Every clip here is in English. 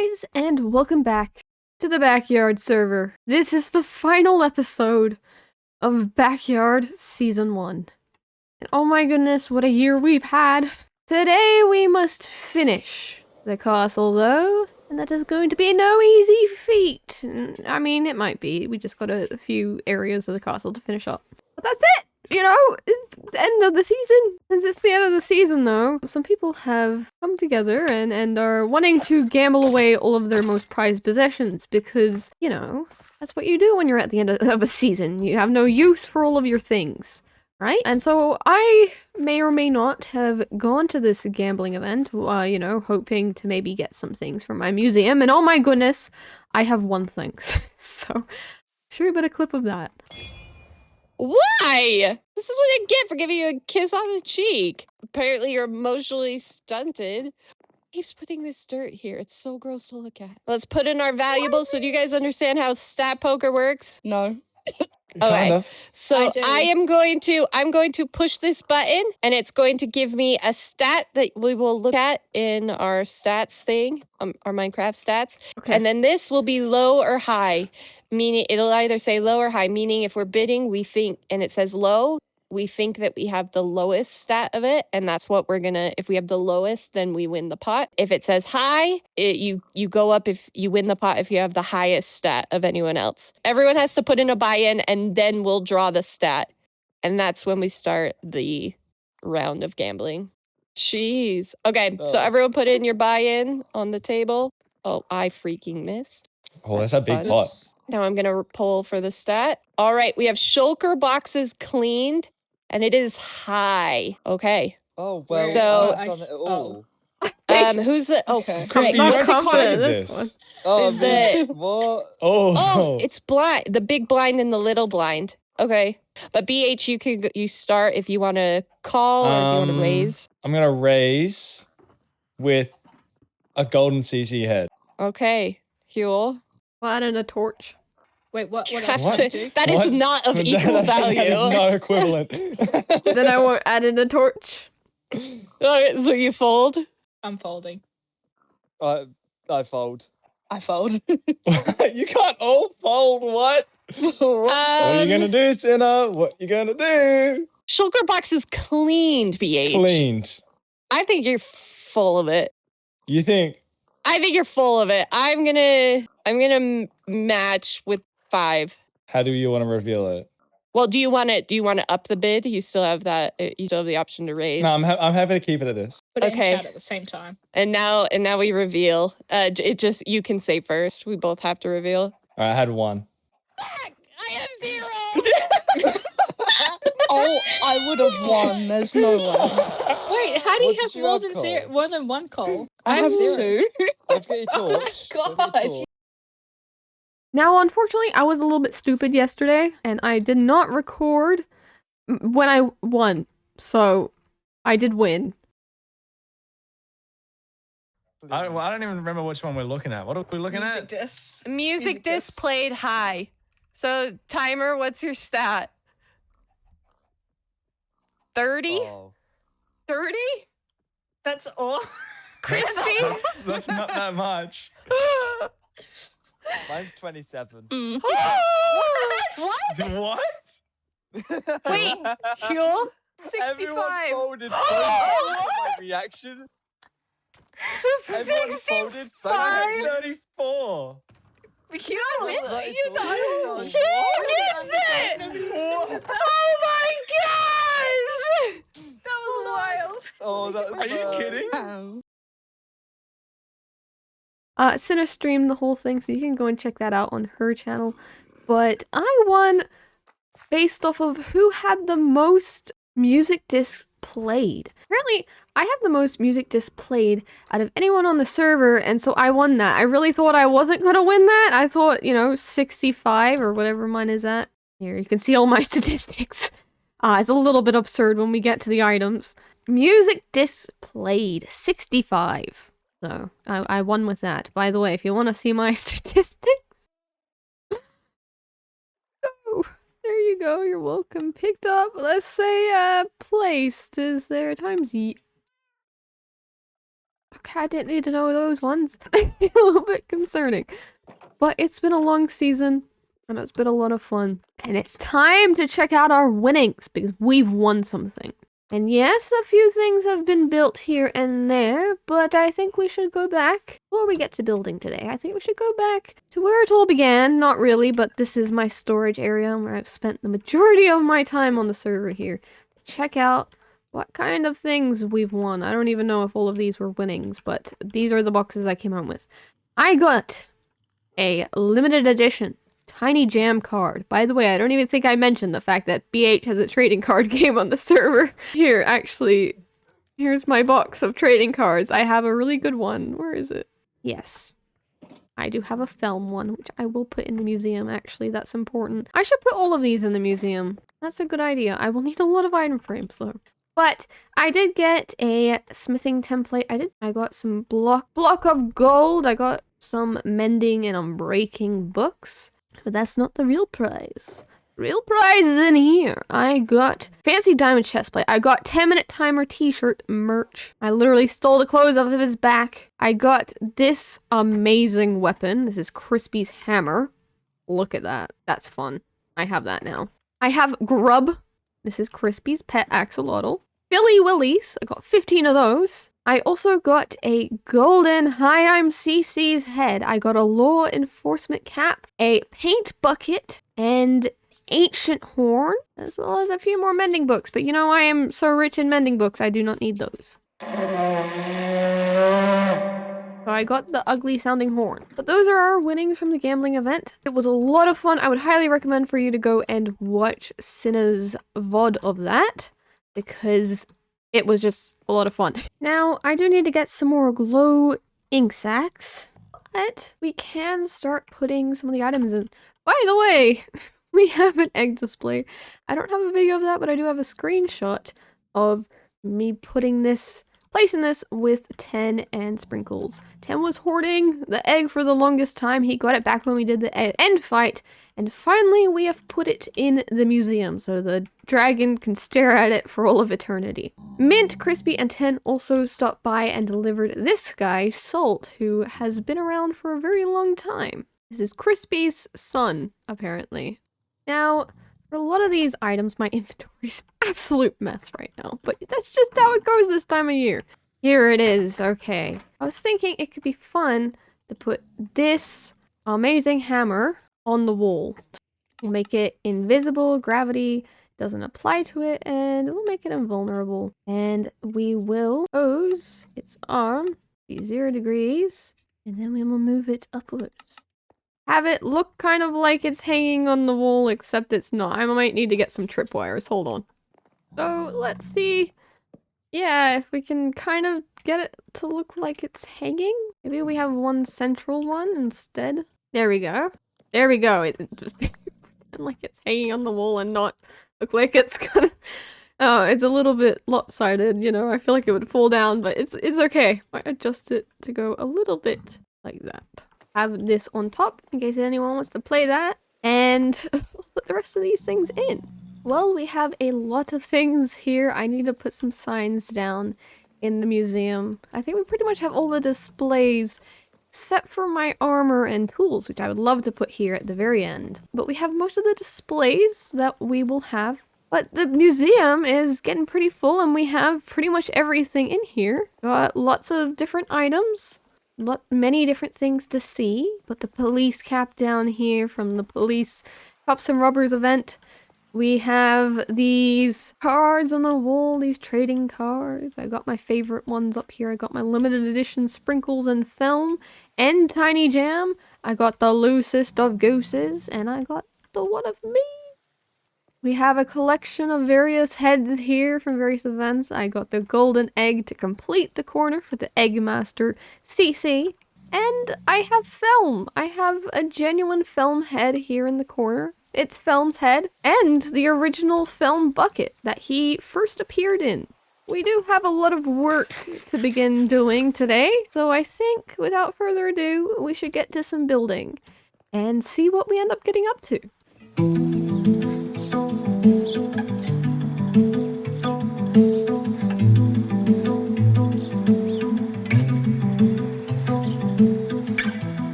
guys, and welcome back to the Backyard server. This is the final episode of Backyard Season 1. And oh my goodness, what a year we've had. Today we must finish the castle though, and that is going to be no easy feat. I mean, it might be. We just got a few areas of the castle to finish up. But that's it! You know, it's the end of the season. Since it's the end of the season, though, some people have come together and are wanting to gamble away all of their most prized possessions because, you know, that's what you do when you're at the end of a season. You have no use for all of your things, right? And so I may or may not have gone to this gambling event, you know, hoping to maybe get some things from my museum, and oh my goodness, I have won things. So, show you a bit of clip of that. Why? This is what I get for giving you a kiss on the cheek. Apparently you're emotionally stunted. Keeps putting this dirt here. It's so gross to look at. Let's put in our valuables. So do you guys understand how stat poker works? No. Okay. So I'm going to push this button and it's going to give me a stat that we will look at in our stats thing, our Minecraft stats. Okay. And then this will be low or high, meaning it'll either say low or high, meaning if we're bidding, we think, and it says low, we think that we have the lowest stat of it, and that's what we're gonna, if we have the lowest, then we win the pot. If it says high, you go up if you win the pot if you have the highest stat of anyone else. Everyone has to put in a buy-in, and then we'll draw the stat. And that's when we start the round of gambling. Jeez. Okay, so everyone put in your buy-in on the table. Oh, I freaking missed. Oh, that's a big pot. Now I'm gonna pull for the stat. All right, we have shulker boxes cleaned, and it is high. Okay. Oh well. So I've done it all. Who's the? Oh, Okay. great. Not What's Connor, this one. Oh, Is the- what? Oh, it's blind. The big blind and the little blind. Okay, but BH, you start if you want to call or if you want to raise. I'm gonna raise with a golden CC head. Okay, Huel. Well, and a torch. Wait, what? You What have else to. do you do? That is What? not of equal That value. is not equivalent. Then I won't add in a torch. Okay, so you fold. I'm folding. I fold. I fold. You can't all fold. What? What are you gonna do, Sinner? What you gonna do? Shulker box is cleaned, BH. Cleaned. I think you're full of it. You think? I think you're full of it. I'm gonna match with 5. How do you want to reveal it? Well, do you want to up the bid? You still have that. You still have the option to raise. No, I'm happy to keep it at this. Put it Okay. in chat at the same time. And now we reveal. It just, you can say first. We both have to reveal. All right, I had 1. Fuck! I have 0. Oh, I would have won. There's no way. Wait, how do What you did have you more have, than Cole? more than one Cole? I have 0. 2. Don't forget your Oh my torch. Don't forget your God. torch. Now, unfortunately, I was a little bit stupid yesterday, and I did not record when I won, so I did win. I don't even remember which one we're looking at. What are we looking Music at? disc. Music disc played high. So timer, what's your stat? 30? Oh. 30? That's all. Crispy? That's not that much. Mine's 27. What? What? Wait, Huel? Everyone 65. folded so much for my reaction. Everyone folded so much. 34. Huel, That is you know. awesome. Who gets it? Oh my gosh! That was wild. Oh, that was Are you kidding? Cinna streamed the whole thing, so you can go and check that out on her channel. But I won based off of who had the most music discs played. Apparently, I have the most music discs played out of anyone on the server, and so I won that. I really thought I wasn't gonna win that. I thought, you know, 65 or whatever mine is at. Here, you can see all my statistics. It's a little bit absurd when we get to the items. Music discs played, 65. So, I won with that. By the way, if you want to see my statistics... Oh, there you go, you're welcome. Picked up, let's say, placed. Is there times... Okay, I didn't need to know those ones. A little bit concerning. But it's been a long season, and it's been a lot of fun. And it's time to check out our winnings, because we've won something. And yes, a few things have been built here and there, but I think we should go back, before we get to building today, I think we should go back to where it all began. Not really, but this is my storage area where I've spent the majority of my time on the server here. Check out what kind of things we've won. I don't even know if all of these were winnings, but these are the boxes I came out with. I got a limited edition Tiny Jam card. By the way, I don't even think I mentioned the fact that BH has a trading card game on the server. Here, actually, here's my box of trading cards. I have a really good one. Where is it? Yes. I do have a film one, which I will put in the museum, actually. That's important. I should put all of these in the museum. That's a good idea. I will need a lot of item frames, though. But I did get a smithing template. I got some block of gold. I got some mending and unbreaking books. But that's not the real prize. Real prize is in here. I got fancy diamond chestplate. I got 10-minute timer t-shirt merch. I literally stole the clothes off of his back. I got this amazing weapon. This is Crispy's hammer. Look at that. That's fun. I have that now. I have grub. This is Crispy's pet axolotl. Billy Willies. I got 15 of those. I also got a golden Hi, I'm CC's head. I got a law enforcement cap, a paint bucket, and ancient horn, as well as a few more mending books. But you know, I am so rich in mending books, I do not need those. So I got the ugly sounding horn. But those are our winnings from the gambling event. It was a lot of fun. I would highly recommend for you to go and watch Cinna's VOD of that, because it was just a lot of fun. Now, I do need to get some more glow ink sacks, but we can start putting some of the items in. By the way, we have an egg display. I don't have a video of that, but I do have a screenshot of me placing this with 10 and Sprinkles. 10 was hoarding the egg for the longest time. He got it back when we did the end fight, and finally we have put it in the museum so the dragon can stare at it for all of eternity. Mint, Crispy, and 10 also stopped by and delivered this guy, Salt, who has been around for a very long time. This is Crispy's son, apparently. Now, for a lot of these items, my inventory's an absolute mess right now, but that's just how it goes this time of year. Here it is, okay. I was thinking it could be fun to put this amazing hammer on the wall. We'll make it invisible, gravity doesn't apply to it, and we'll make it invulnerable. And we will pose its arm, be 0 degrees, and then we will move it upwards. Have it look kind of like it's hanging on the wall, except it's not. I might need to get some tripwires. Hold on. So, let's see. Yeah, if we can kind of get it to look like it's hanging. Maybe we have one central one instead. There we go. There we go. It like it's hanging on the wall and not look like it's gonna... Oh, it's a little bit lopsided, you know. I feel like it would fall down, but it's okay. Might adjust it to go a little bit like that. Have this on top in case anyone wants to play that, and put the rest of these things in. Well, we have a lot of things here. I need to put some signs down in the museum. I think we pretty much have all the displays except for my armor and tools, which I would love to put here at the very end. But we have most of the displays that we will have. But the museum is getting pretty full, and we have pretty much everything in here. Got lots of different items. Many different things to see. Put the police cap down here from the police Cops and Robbers event. We have these cards on the wall, these trading cards. I got my favorite ones up here. I got my limited edition Sprinkles and Film and Tiny Jam. I got the loosest of gooses, and I got the one of me. We have a collection of various heads here from various events. I got the golden egg to complete the corner for the Eggmaster CC. And I have film. I have a genuine film head here in the corner. It's Film's head and the original Film bucket that he first appeared in. We do have a lot of work to begin doing today, so I think without further ado, we should get to some building and see what we end up getting up to.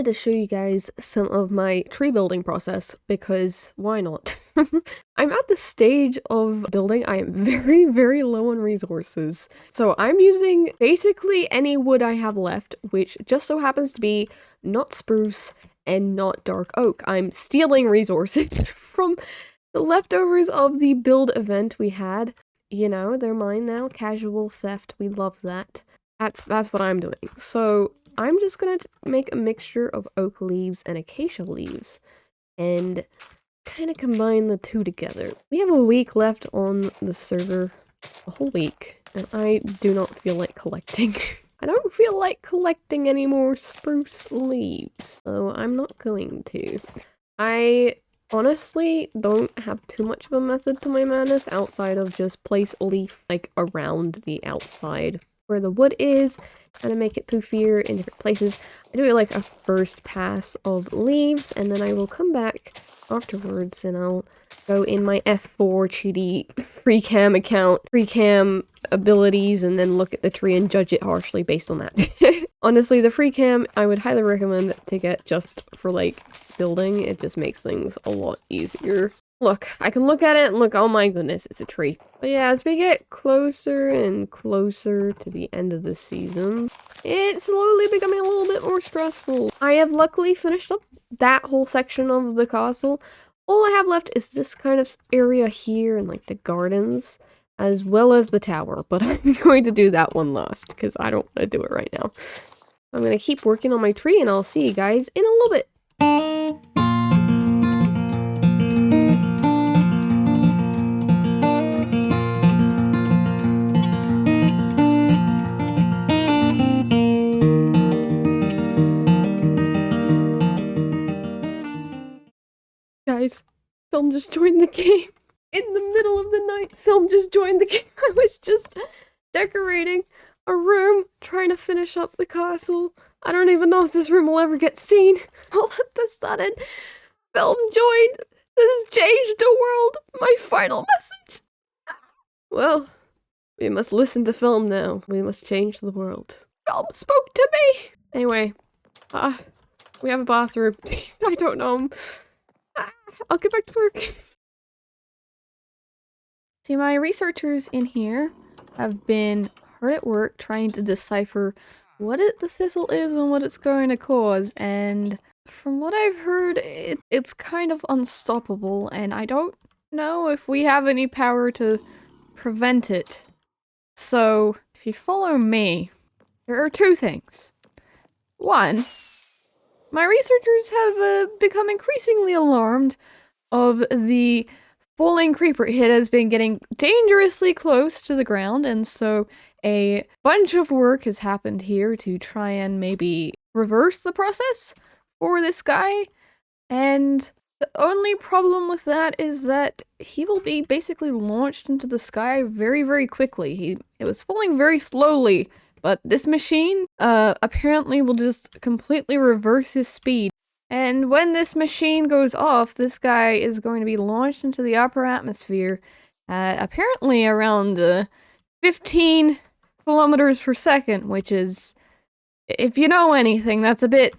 wanted to show you guys some of my tree building process, because why not? I'm at the stage of building, I am very, very low on resources. So I'm using basically any wood I have left, which just so happens to be not spruce and not dark oak. I'm stealing resources from the leftovers of the build event we had. You know, they're mine now. Casual theft, we love that. That's what I'm doing. So I'm just gonna make a mixture of oak leaves and acacia leaves and kind of combine the two together. We have a week left on the server, a whole week, and I do not feel like collecting. I don't feel like collecting any more spruce leaves, so I'm not going to. I honestly don't have too much of a method to my madness outside of just place a leaf like around the outside where the wood is, kind of make it poofier in different places. I do it like a first pass of leaves, and then I will come back afterwards and I'll go in my F4 cheaty free cam account, free cam abilities, and then look at the tree and judge it harshly based on that. Honestly, the free cam I would highly recommend to get just for like building. It just makes things a lot easier. Look, I can look at it and look, oh my goodness, it's a tree. But yeah, as we get closer and closer to the end of the season, it's slowly becoming a little bit more stressful. I have luckily finished up that whole section of the castle. All I have left is this kind of area here and like the gardens, as well as the tower. But I'm going to do that one last, because I don't want to do it right now. I'm going to keep working on my tree, and I'll see you guys in a little bit. Guys, Film just joined the game. In the middle of the night, Film just joined the game. I was just decorating a room, trying to finish up the castle. I don't even know if this room will ever get seen. All of a sudden, Film joined. This changed the world. My final message. Well, we must listen to Film now. We must change the world. Film spoke to me. Anyway, we have a bathroom. I don't know. I'll get back to work. See, my researchers in here have been hard at work trying to decipher what the thistle is and what it's going to cause, and from what I've heard, it's kind of unstoppable, and I don't know if we have any power to prevent it. So, if you follow me, there are two things. One, my researchers have become increasingly alarmed of the falling creeper. It has been getting dangerously close to the ground, and so a bunch of work has happened here to try and maybe reverse the process for this guy. And the only problem with that is that he will be basically launched into the sky very, very quickly. It was falling very slowly, but this machine apparently will just completely reverse his speed. And when this machine goes off, this guy is going to be launched into the upper atmosphere at apparently around 15 kilometers per second, which is, if you know anything, that's a bit,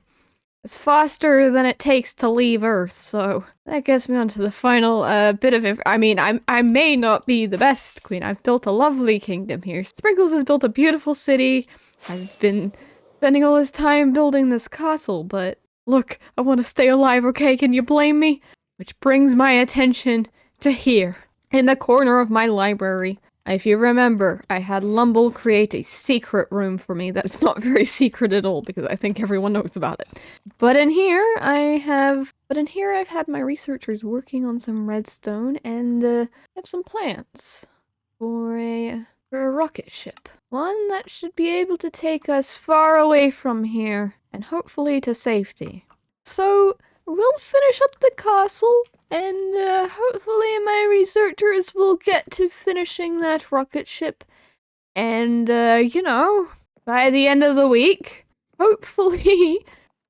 it's faster than it takes to leave Earth. So that gets me on to the final bit of I mean, I may not be the best queen. I've built a lovely kingdom here. Sprinkles has built a beautiful city. I've been spending all this time building this castle, but look, I want to stay alive, okay? Can you blame me? Which brings my attention to here, in the corner of my library. If you remember, I had Lumble create a secret room for me that's not very secret at all, because I think everyone knows about it. But in here, I've had my researchers working on some redstone, and have some plans for a rocket ship. One that should be able to take us far away from here, and hopefully to safety. So, we'll finish up the castle, and hopefully my researchers will get to finishing that rocket ship. And, you know, by the end of the week, hopefully,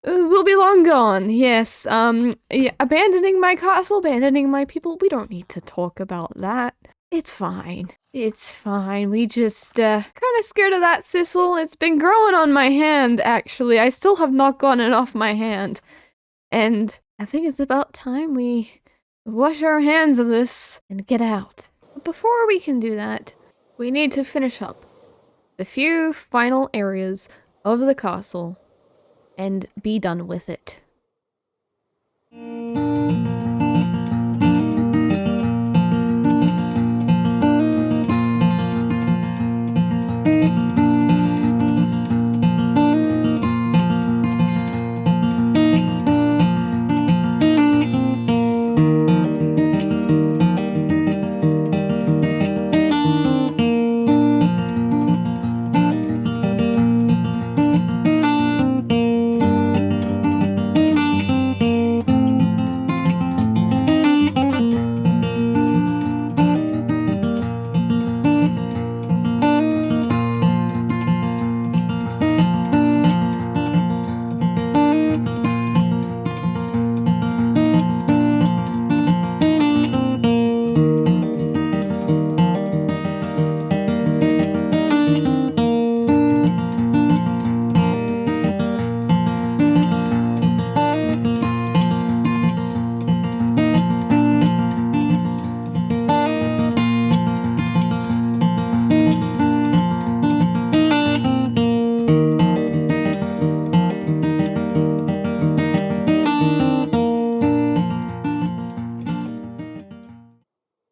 we'll be long gone. Yes, yeah, abandoning my castle, abandoning my people, we don't need to talk about that. It's fine. It's fine. We just, kind of scared of that thistle. It's been growing on my hand, actually. I still have not gotten it off my hand. And I think it's about time we wash our hands of this and get out. But before we can do that, we need to finish up the few final areas of the castle and be done with it.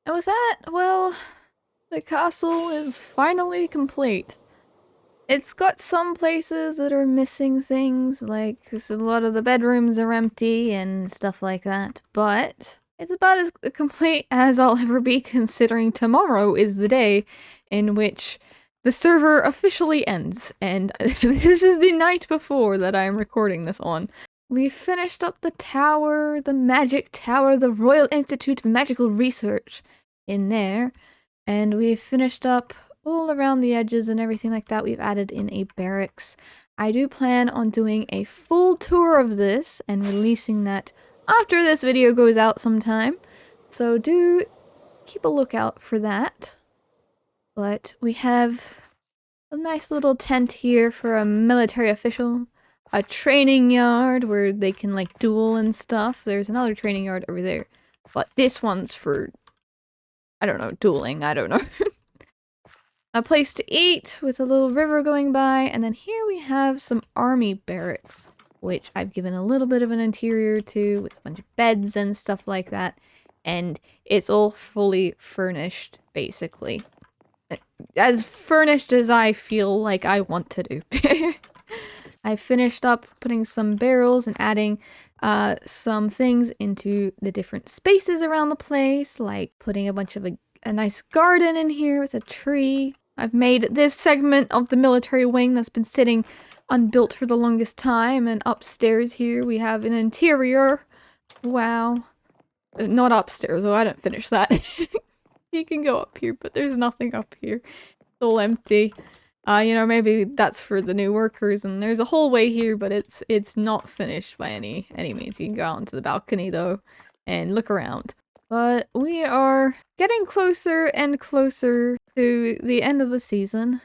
And with that, well, the castle is finally complete. It's got some places that are missing things, like a lot of the bedrooms are empty and stuff like that, but it's about as complete as I'll ever be, considering tomorrow is the day in which the server officially ends, and this is the night before that I'm recording this on. We finished up the tower, the magic tower, the Royal Institute of Magical Research in there, and we finished up all around the edges and everything like that. We've added in a barracks. I do plan on doing a full tour of this and releasing that after this video goes out sometime, so do keep a lookout for that. But we have a nice little tent here for a military official, a training yard where they can like duel and stuff. There's another training yard over there, but this one's for, I don't know, dueling, I don't know. A place to eat with a little river going by, and then here we have some army barracks, which I've given a little bit of an interior to with a bunch of beds and stuff like that, and it's all fully furnished, basically. As furnished as I feel like I want to do. I finished up putting some barrels and adding some things into the different spaces around the place, like putting a bunch of a nice garden in here with a tree. I've made this segment of the military wing that's been sitting unbuilt for the longest time, and upstairs here we have an interior. Wow. Not upstairs, though, I didn't finish that. You can go up here, but there's nothing up here. It's all empty. You know, maybe that's for the new workers, and there's a hallway here, but it's not finished by any means. You can go out onto the balcony, though, and look around. But we are getting closer and closer to the end of the season,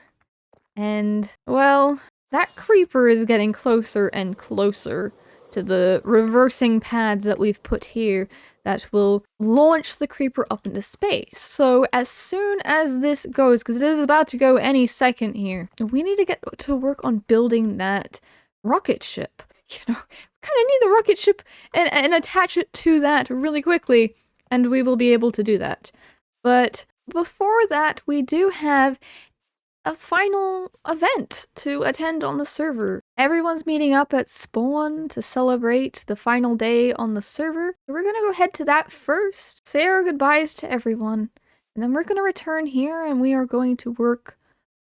and, well, that creeper is getting closer and closer to the reversing pads that we've put here that will launch the creeper up into space. So as soon as this goes, because it is about to go any second here, we need to get to work on building that rocket ship. You know, we kind of need the rocket ship and attach it to that really quickly, and we will be able to do that. But before that, we do have a final event to attend on the server. Everyone's meeting up at spawn to celebrate the final day on the server. We're gonna go head to that first, say our goodbyes to everyone, and then we're gonna return here and we are going to work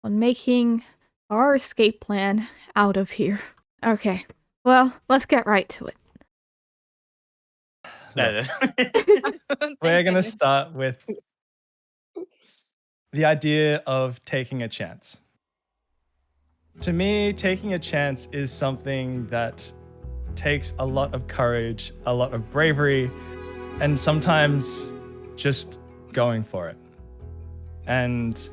on making our escape plan out of here. Okay, well, let's get right to it. We're going to start with the idea of taking a chance. To me, taking a chance is something that takes a lot of courage, a lot of bravery, and sometimes just going for it. And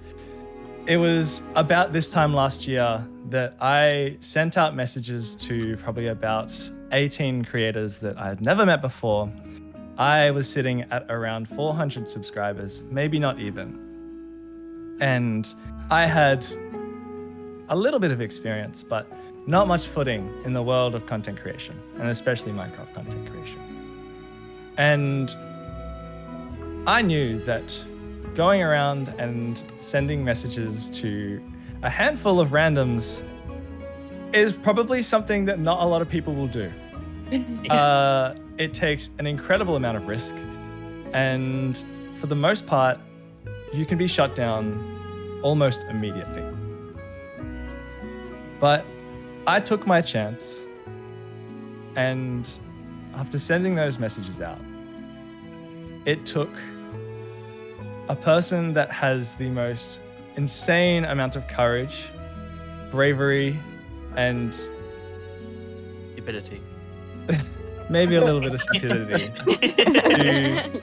it was about this time last year that I sent out messages to probably about 18 creators that I had never met before. I was sitting at around 400 subscribers, maybe not even. And I had a little bit of experience, but not much footing in the world of content creation, and especially Minecraft content creation. And I knew that going around and sending messages to a handful of randoms is probably something that not a lot of people will do. It takes an incredible amount of risk, and for the most part, you can be shut down almost immediately. But I took my chance, and after sending those messages out, it took a person that has the most insane amount of courage, bravery, and stupidity. Maybe a little bit of stupidity to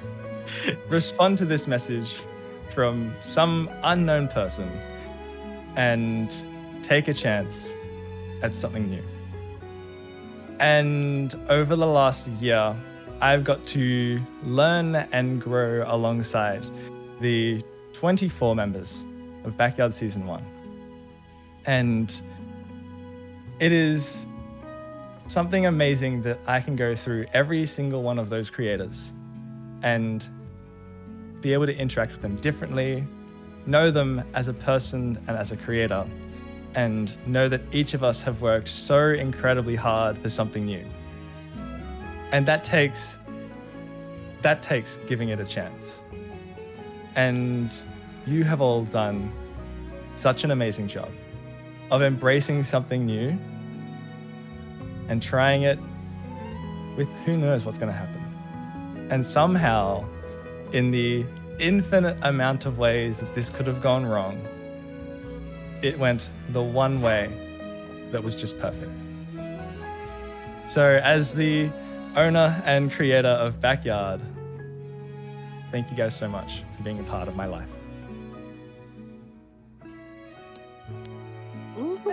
respond to this message from some unknown person and take a chance at something new. And over the last year, I've got to learn and grow alongside the 24 members of Backyard Season 1. And it is something amazing that I can go through every single one of those creators and be able to interact with them differently, know them as a person and as a creator, and know that each of us have worked so incredibly hard for something new. And that takes giving it a chance. And you have all done such an amazing job of embracing something new and trying it with who knows what's going to happen. And somehow, in the infinite amount of ways that this could have gone wrong, it went the one way that was just perfect. So as the owner and creator of Backyard, thank you guys so much for being a part of my life.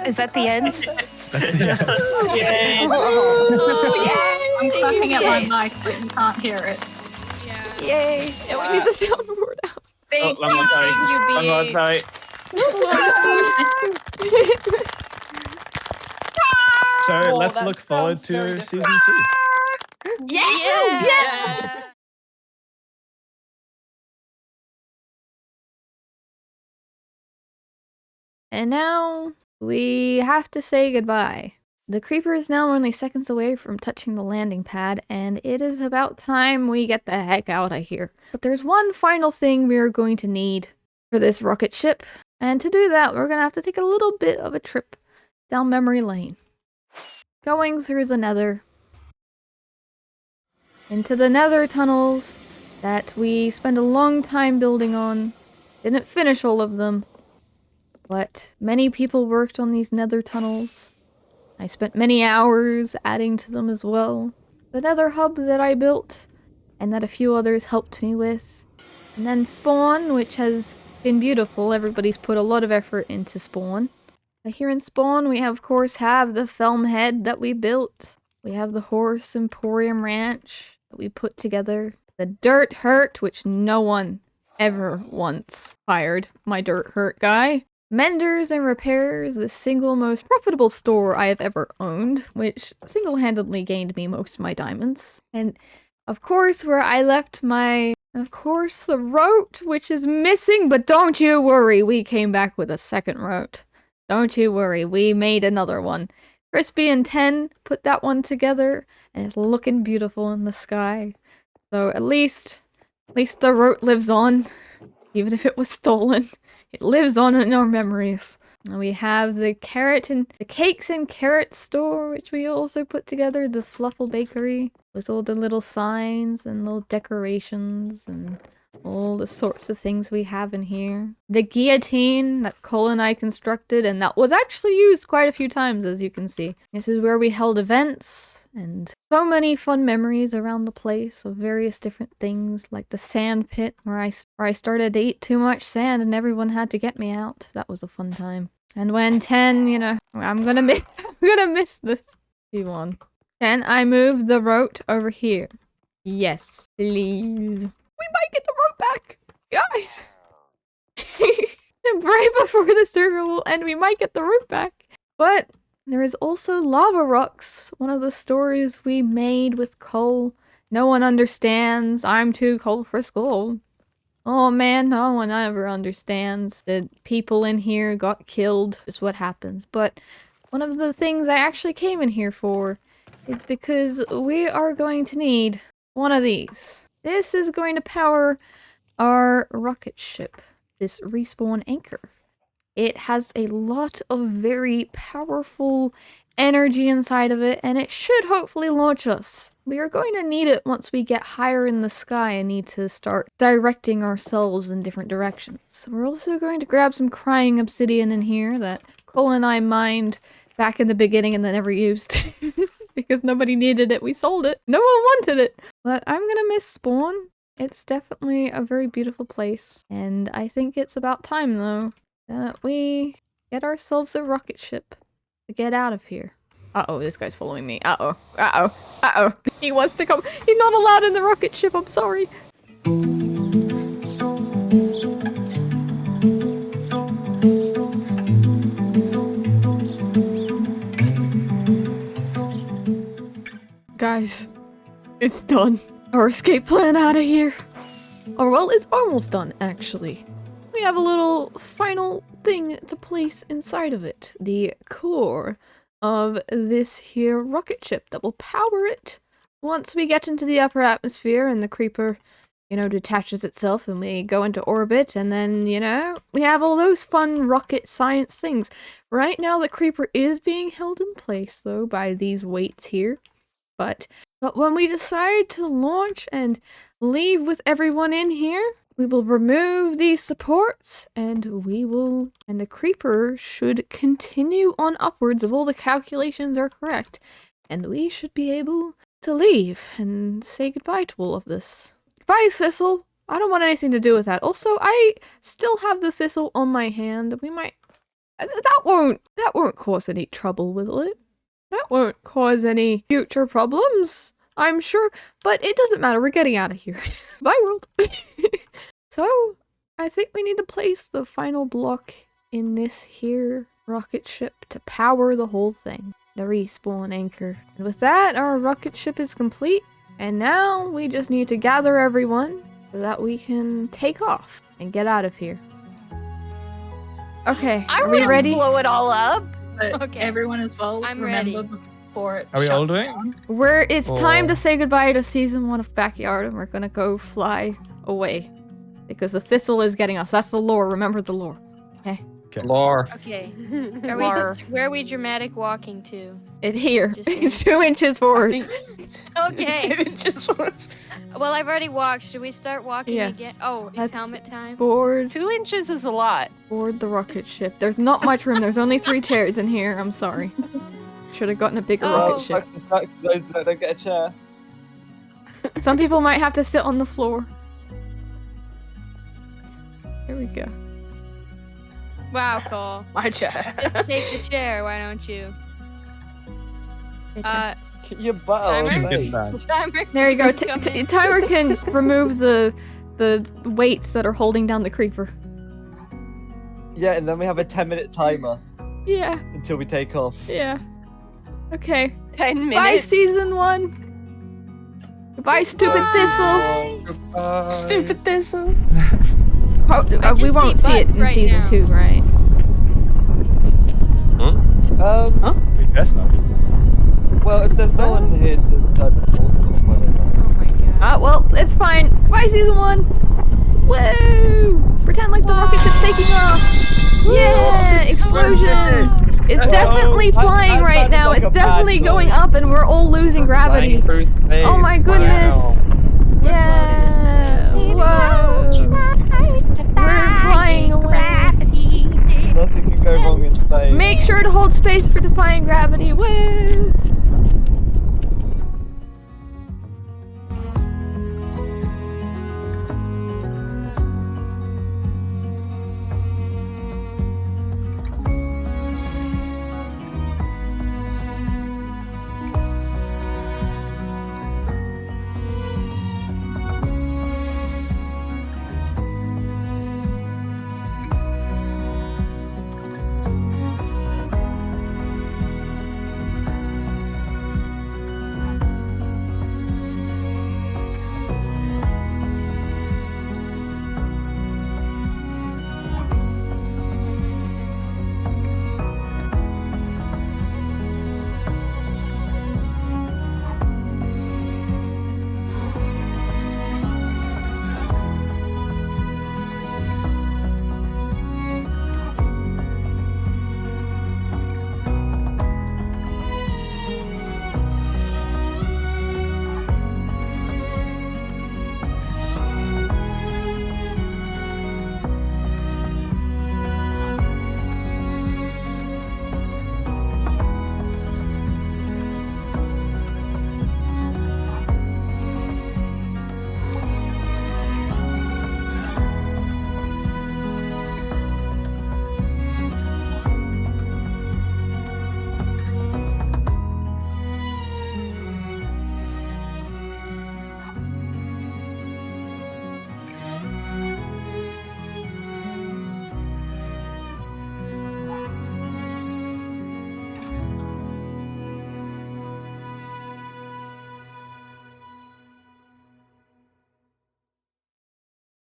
Is that the end? Yay! I'm clapping at my mic, but you can't hear it. Yay! Yeah, we need the soundboard out. Thank One more time. you, One more Bee. time. So let's look forward to season 2. Yeah! And now we have to say goodbye. The creeper is now only seconds away from touching the landing pad, and it is about time we get the heck out of here. But there's one final thing we are going to need for this rocket ship, and to do that, we're going to have to take a little bit of a trip down memory lane. Going through the nether. Into the nether tunnels that we spent a long time building on. Didn't finish all of them. But many people worked on these nether tunnels. I spent many hours adding to them as well. The nether hub that I built, and that a few others helped me with. And then Spawn, which has been beautiful. Everybody's put a lot of effort into Spawn. But here in Spawn, we of course have the Felm Head that we built. We have the Horse Emporium Ranch that we put together. The Dirt Hurt, which no one ever once fired my Dirt Hurt guy. Menders and Repairs, the single most profitable store I have ever owned, which single-handedly gained me most of my diamonds. And, of course, where I left my... Of course, the rote, which is missing, but don't you worry, we came back with a second rote. Don't you worry, we made another one. Crispy and 10 put that one together, and it's looking beautiful in the sky. So at least the rote lives on, even if it was stolen. It lives on in our memories. And we have the cakes and carrot store, which we also put together, the Fluffle Bakery, with all the little signs and little decorations and all the sorts of things we have in here. The guillotine that Cole and I constructed, and that was actually used quite a few times, as you can see. This is where we held events and so many fun memories around the place of various different things, like the sand pit where I started to eat too much sand and everyone had to get me out. That was a fun time. And when 10, you know, I'm gonna miss this. P1. Can I move the rope over here? Yes, please. We might get the rope back, guys. Right before the server will end, we might get the rope back. But there is also lava rocks, one of the stories we made with coal. No one understands. I'm too cold for school. Oh man, no one ever understands that people in here got killed. Is what happens. But one of the things I actually came in here for is because we are going to need one of these. This is going to power our rocket ship, this respawn anchor. It has a lot of very powerful energy inside of it, and it should hopefully launch us. We are going to need it once we get higher in the sky and need to start directing ourselves in different directions. We're also going to grab some crying obsidian in here that Cole and I mined back in the beginning and then never used. Because nobody needed it, we sold it. No one wanted it! But I'm gonna miss Spawn. It's definitely a very beautiful place. And I think it's about time, though, that we get ourselves a rocket ship to get out of here. Uh-oh, this guy's following me. Uh-oh. Uh-oh. Uh-oh. He wants to come. He's not allowed in the rocket ship, I'm sorry. Guys, it's done. Our escape plan out of here. Or well, it's almost done, actually. We have a little final thing to place inside of it. The core of this here rocket ship that will power it once we get into the upper atmosphere and the creeper, you know, detaches itself and we go into orbit, and then, you know, we have all those fun rocket science things. Right now the creeper is being held in place, though, by these weights here. But when we decide to launch and leave with everyone in here, we will remove these supports and the creeper should continue on upwards if all the calculations are correct. And we should be able to leave and say goodbye to all of this. Goodbye, Thistle. I don't want anything to do with that. Also, I still have the thistle on my hand. We might... That won't cause any trouble, will it? That won't cause any future problems, I'm sure. But it doesn't matter, we're getting out of here. Bye, world. So, I think we need to place the final block in this here rocket ship to power the whole thing. The respawn anchor. And with that, our rocket ship is complete. And now, we just need to gather everyone so that we can take off and get out of here. Okay, are we ready? Blow it all up. But Okay. everyone as well, I'm remember ready. before it Are we all shuts doing? down. It's time to say goodbye to season 1 of Backyard, and we're gonna go fly away. Because the thistle is getting us. That's the lore, remember the lore. Okay? Lore. Okay. Lore. Where are we dramatic walking to? It's here. Just It's 2 inches forward. Okay. Just Well, I've already walked. Should we start walking Yes. again? Oh, it's That's- helmet time. Board 2 inches is a lot. the rocket ship. There's not much room. There's only 3 chairs in here. I'm sorry. Should have gotten a bigger Oh. rocket ship. Sucks for those that don't get a chair. Some people might have to sit on the floor. Here we go. Wow, Cole. my chair. Just take the chair, why don't you? Get your butt Timer? on Good face. man. Timer. There you go. Coming. Timer can remove the weights that are holding down the creeper. Yeah, and then we have a 10-minute timer Yeah, until we take off. yeah. Okay. 10 minutes. Bye, season 1. Goodbye, stupid thistle. Stupid thistle. We just won't see see it butt in right season now. 2, right? We best not be. Well, if there's no one here to turn the force off, I don't know. Oh my god. Well, it's fine. Bye, season 1. Woo! Pretend like the rocket ship's taking off. Yeah, explosions. It's Let's definitely go. flying That right sounds now. like It's a bad definitely going noise. up, and we're all losing gravity. Oh my goodness. Yeah. Whoa. We're flying away. Nothing can go wrong in space. Make sure to hold space for defying gravity. Woo!